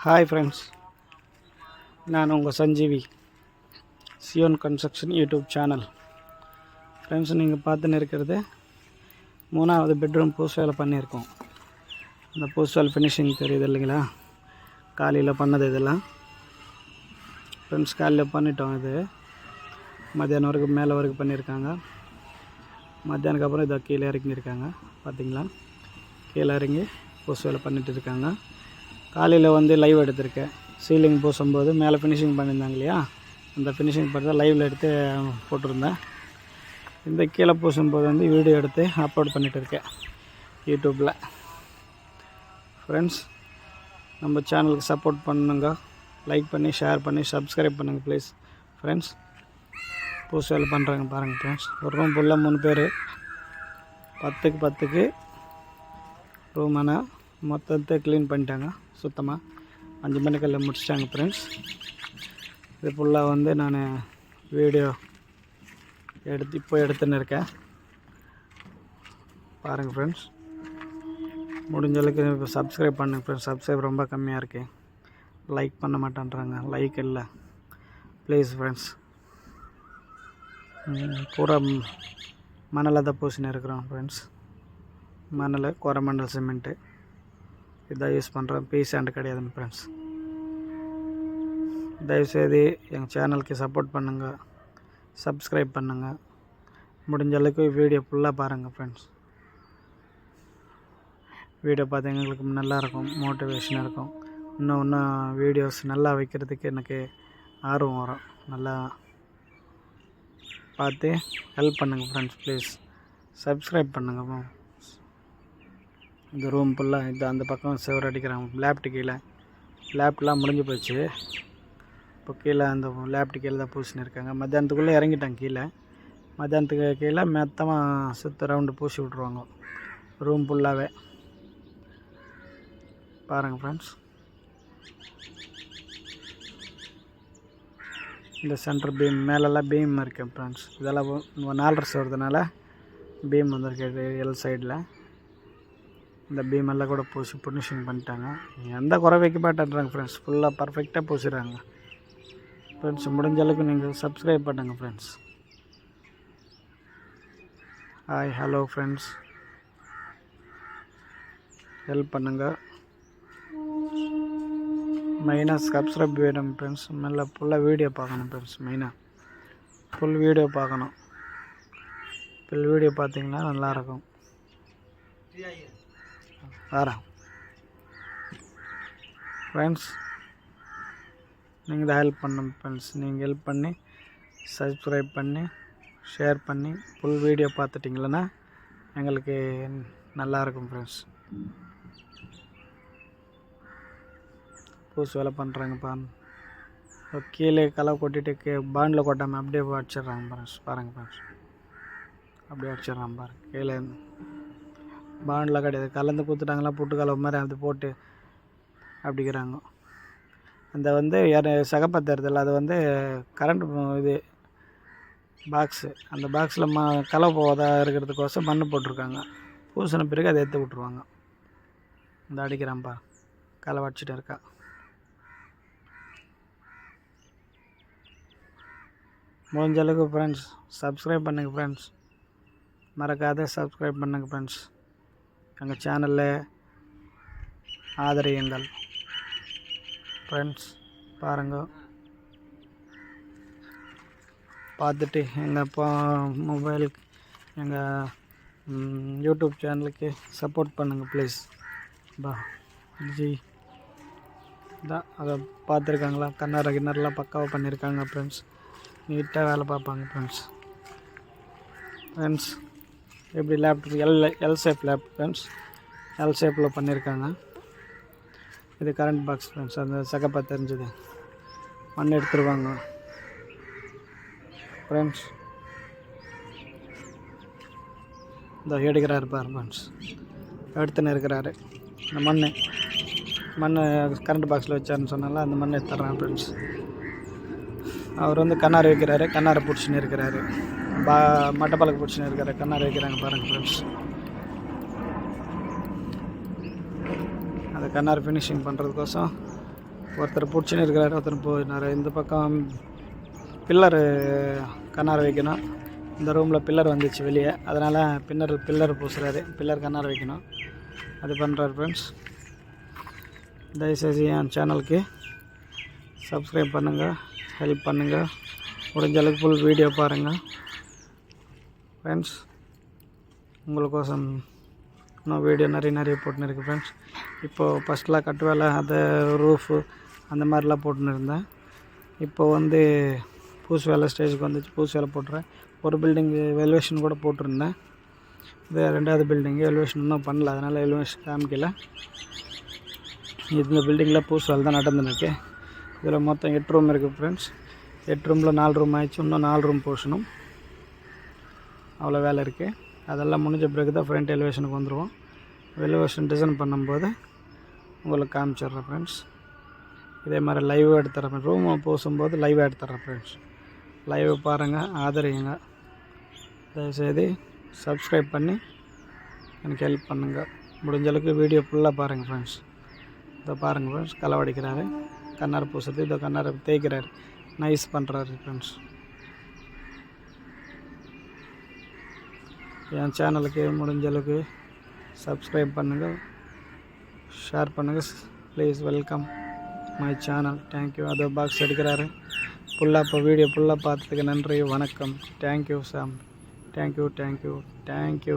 Hi friends, நான் உங்கள் Sanjeevi Zion construction YouTube channel. Friends, நீங்கள் பார்த்துன்னு இருக்கிறது 3வது பெட்ரூம் பூஸ் வேலை பண்ணியிருக்கோம். அந்த பூஸ் வேலை ஃபினிஷிங் தெரியுது இல்லைங்களா? காலையில் பண்ணது இதெல்லாம் ஃப்ரெண்ட்ஸ். காலையில் பண்ணிட்டோம். இது மத்தியானம் வரைக்கும் மேலே வரைக்கும் பண்ணியிருக்காங்க. மத்தியானுக்கு அப்புறம் இதை கீழே இறங்கியிருக்காங்க. பார்த்தீங்களா? கீழே இறங்கி பூஸ் வேலை பண்ணிட்டு இருக்காங்க. காலையில் லைவ் எடுத்திருக்கேன். சீலிங் பூசும்போது மேலே ஃபினிஷிங் பண்ணியிருந்தாங்க இல்லையா? அந்த ஃபினிஷிங் பண்ணி லைவில் எடுத்து போட்டிருந்தேன். இந்த கீழே பூசும்போது வீடியோ எடுத்து அப்லோட் பண்ணிகிட்டு இருக்கேன் யூடியூப்பில். ஃப்ரெண்ட்ஸ், நம்ம சேனலுக்கு சப்போர்ட் பண்ணுங்க. லைக் பண்ணி ஷேர் பண்ணி சப்ஸ்கிரைப் பண்ணுங்கள் ப்ளீஸ். ஃப்ரெண்ட்ஸ், பூசு வேலை பண்ணுறாங்க பாருங்கள் ஃப்ரெண்ட்ஸ். ஒரு ரூம் ஃபுல்லாக 3 பேர் 10க்கு 10க்கு ரூமான மொத்தத்தை க்ளீன் பண்ணிட்டாங்க. சுத்தமாக 5 மணிக்கெல்லாம் முடிச்சிட்டாங்க ஃப்ரெண்ட்ஸ். இது ஃபுல்லாக நான் வீடியோ இப்போ எடுத்துன்னு இருக்கேன். பாருங்கள் ஃப்ரெண்ட்ஸ். முடிஞ்ச அளவுக்கு இப்போ சப்ஸ்கிரைப் பண்ணுங்கள் ஃப்ரெண்ட்ஸ். சப்ஸ்கிரைப் ரொம்ப கம்மியாக இருக்கு. லைக் பண்ண மாட்டேன்றாங்க. லைக் இல்லை ப்ளீஸ் ஃப்ரெண்ட்ஸ். பூரா மணலை தான் பூசின்னு இருக்கிறோம் ஃப்ரெண்ட்ஸ். மணல், கோரமண்டல் சிமெண்ட்டு இதான் யூஸ் பண்ணுறோம். பீஸ் அண்ட் கிடையாதுங்க ஃப்ரெண்ட்ஸ். தயவுசெய்து எங்கள் சேனலுக்கு சப்போர்ட் பண்ணுங்கள், சப்ஸ்கிரைப் பண்ணுங்கள். முடிஞ்ச அளவுக்கு வீடியோ ஃபுல்லாக பாருங்கள் ஃப்ரெண்ட்ஸ். வீடியோ பார்த்து எங்களுக்கு நல்லாயிருக்கும், மோட்டிவேஷனாக இருக்கும். இன்னும் வீடியோஸ் நல்லா வைக்கிறதுக்கு எனக்கு ஆர்வம் வரும். நல்லா பார்த்து ஹெல்ப் பண்ணுங்கள் ஃப்ரெண்ட்ஸ் ப்ளீஸ். சப்ஸ்கிரைப் பண்ணுங்கள். இந்த ரூம் ஃபுல்லாக இது அந்த பக்கம் செவர் அடிக்கிறாங்க. லேப்ட்டு கீழே லேப்டெலாம் முடிஞ்சு போச்சு. இப்போ கீழே அந்த லேப்ட்டு கீழே தான் பூசின்னு இருக்காங்க. மத்தியானத்துக்குள்ளே இறங்கிட்டாங்க கீழே. மத்தியானத்துக்கு கீழே மொத்தமாக சுற்று ரவுண்டு பூசி விட்ருவாங்க ரூம் ஃபுல்லாகவே. பாருங்கள் ஃப்ரெண்ட்ஸ். இந்த சென்டர் பீம் மேலெல்லாம் பீம் இருக்குது ஃப்ரெண்ட்ஸ். இதெல்லாம் 4 வருதுனால பீம் வந்திருக்கு எல் சைடில். இந்த பீமெல்லாம் கூட பூசி ஃபினிஷிங் பண்ணிட்டாங்க. எந்த குறை வைக்க மாட்டேன்றாங்க ஃப்ரெண்ட்ஸ். ஃபுல்லாக பர்ஃபெக்டாக பூசிடுறாங்க ஃப்ரெண்ட்ஸ். முடிஞ்ச அளவுக்கு நீங்கள் சப்ஸ்கிரைப் பண்ணுங்கள் friends. Hi, hello friends. Help பண்ணுங்கள். மெயினாக சப்ஸ்கிரைப் வேணும் ஃப்ரெண்ட்ஸ். மேலே ஃபுல்லாக வீடியோ பார்க்கணும் ஃப்ரெண்ட்ஸ். மெயினாக ஃபுல் வீடியோ பார்க்கணும். ஃபுல் வீடியோ பார்த்தீங்கன்னா நல்லாயிருக்கும். வரேன் ஃப்ரெண்ட்ஸ். நீங்கள் தான் ஹெல்ப் பண்ணணும் ஃப்ரெண்ட்ஸ். நீங்கள் ஹெல்ப் பண்ணி சப்ஸ்கிரைப் பண்ணி ஷேர் பண்ணி ஃபுல் வீடியோ பார்த்துட்டிங்களன்னா எங்களுக்கு நல்லாயிருக்கும் ஃப்ரெண்ட்ஸ். பூசு வேலை பண்ணுறாங்கப்பா. கீழே கலவை கொட்டிட்டு பாண்டில் கொட்டாமல் அப்படியே அடிச்சிட்றாங்க ஃப்ரெண்ட்ஸ். பாருங்கள் ஃப்ரெண்ட்ஸ், அப்படியே அடிச்சிட்றாங்க பாருங்கள். கீழே பாண்டில் கிடையாது, கலந்து கொடுத்துட்டாங்களா புட்டு கலவை மாதிரி அது போட்டு அப்படிக்கிறாங்க. அந்த சகப்பத்தருதில்ல, அது கரண்ட் இது பாக்ஸு. அந்த பாக்ஸில் கலவை போவதாக இருக்கிறதுக்கோசம் மண் போட்டிருக்காங்க. பூசின பிறகு அதை எடுத்து விட்ருவாங்க. இந்த அடிக்கிறான்ப்பா, கலவை அடிச்சுட்டு இருக்கா. முடிஞ்ச அளவுக்கு ஃப்ரெண்ட்ஸ் சப்ஸ்கிரைப் பண்ணுங்கள் ஃப்ரெண்ட்ஸ். மறக்காத சப்ஸ்கிரைப் பண்ணுங்கள் ஃப்ரெண்ட்ஸ். எங்கள் சேனலில் ஆதரியுங்கள் ஃப்ரெண்ட்ஸ். பாருங்கள், பார்த்துட்டு எங்கள் மொபைலுக்கு எங்கள் யூடியூப் சேனலுக்கு சப்போர்ட் பண்ணுங்கள் ப்ளீஸ். ஜி தான் அதை பார்த்துருக்காங்களா? கிணறுலாம் பக்காவாக பண்ணியிருக்காங்க ஃப்ரெண்ட்ஸ். நீட்டாக வேலை பார்ப்பாங்க ஃப்ரெண்ட்ஸ். ஃப்ரெண்ட்ஸ், எப்படி laptop L shape laptop friends. L ஷேப்பில் பண்ணியிருக்காங்க. இது கரண்ட் பாக்ஸ் ஃப்ரெண்ட்ஸ். அந்த சகப்பா தெரிஞ்சது மண் எடுத்துருவாங்க ஃப்ரெண்ட்ஸ். இந்த எடுக்கிறாரு பாரு ஃப்ரெண்ட்ஸ், எடுத்துன்னு இருக்கிறாரு. இந்த மண் கரண்ட் பாக்ஸில் வச்சாருன்னு சொன்னால அந்த மண் எடுத்துட்றான் ஃப்ரெண்ட்ஸ். அவர் கண்ணாறு வைக்கிறாரு. கண்ணாரை பிடிச்சின்னு இருக்கிறாரு. மட்டப்பாலுக்கு பிடிச்சின்னு இருக்கிற கண்ணாறு வைக்கிறாங்க பாருங்கள் ஃப்ரெண்ட்ஸ். அந்த கண்ணாறு ஃபினிஷிங் பண்ணுறதுக்கோசம் ஒருத்தர் பிடிச்சின்னு இருக்கிறாரு, ஒருத்தர் போயினார். இந்த பக்கம் பில்லரு கண்ணார் வைக்கணும். இந்த ரூமில் பில்லர் வந்துச்சு வெளியே, அதனால் பில்லர் பூசுகிறாரு. பில்லர் கண்ணார் வைக்கணும், அது பண்ணுறாரு ஃப்ரெண்ட்ஸ். தயவுசெய்து என் சேனலுக்கு சப்ஸ்கிரைப் பண்ணுங்கள், ஹெல்ப் பண்ணுங்கள். முடிஞ்ச அளவுக்கு ஃபுல் வீடியோ பாருங்கள் ஃப்ரெண்ட்ஸ். உங்களுக்கோசம் இன்னும் வீடியோ நிறைய போட்டுன்னு இருக்குது ஃப்ரெண்ட்ஸ். இப்போது ஃபஸ்ட்லாம் கட்டு வேலை, அதை ரூஃபு அந்த மாதிரிலாம் போட்டுன்னு இருந்தேன். இப்போது பூசு வேலை ஸ்டேஜுக்கு வந்துச்சு. பூசு வேலை போட்டுறேன். ஒரு பில்டிங்கு எலிவேஷன் கூட போட்டிருந்தேன். இது 2வது பில்டிங்கு எலிவேஷன் இன்னும் பண்ணல, அதனால் எலிவேஷன் காமிக்கல. இந்த பில்டிங்கில் பூசு வேலை தான் நடந்துருக்கு. இதில் மொத்தம் 8 ரூம் இருக்குது ஃப்ரெண்ட்ஸ். 8 ரூமில் 4 ரூம் ஆயிடுச்சு. இன்னும் 4 ரூம் போஷனும் அவ்வளோ வேலை இருக்குது. அதெல்லாம் முடிஞ்ச பிறகு தான் ஃப்ரண்ட் எலிவேஷனுக்கு வந்துடுவோம். எலிவேஷன் டிசைன் பண்ணும்போது உங்களுக்கு காமிச்சிட்றேன் ஃப்ரெண்ட்ஸ். இதே மாதிரி லைவ் எடுத்துறேன். ரூம் பூசும்போது லைவ் எடுத்துறேன் ஃப்ரெண்ட்ஸ். லைவ் பாருங்கள், ஆதரிங்க. தயவுசெய்து சப்ஸ்கிரைப் பண்ணி எனக்கு ஹெல்ப் பண்ணுங்கள். முடிஞ்ச அளவுக்கு வீடியோ ஃபுல்லாக பாருங்கள் ஃப்ரெண்ட்ஸ். இதை பாருங்கள் ஃப்ரெண்ட்ஸ், களவடிக்கிறாரு, கண்ணார் பூசுறது. இதை கண்ணார் தேய்க்கிறாரு, நைஸ் பண்ணுறாரு ஃப்ரெண்ட்ஸ். என் சேனலுக்கு முடிஞ்ச அளவுக்கு சப்ஸ்கிரைப் பண்ணுங்கள், ஷேர் பண்ணுங்கள் please. Welcome my channel. Thank you. அதை பாக்ஸ் எடுக்கிறாரு ஃபுல்லாக. இப்போ வீடியோ ஃபுல்லாக பார்த்ததுக்கு நன்றி, வணக்கம். தேங்க்யூ சாம். தேங்க்யூ.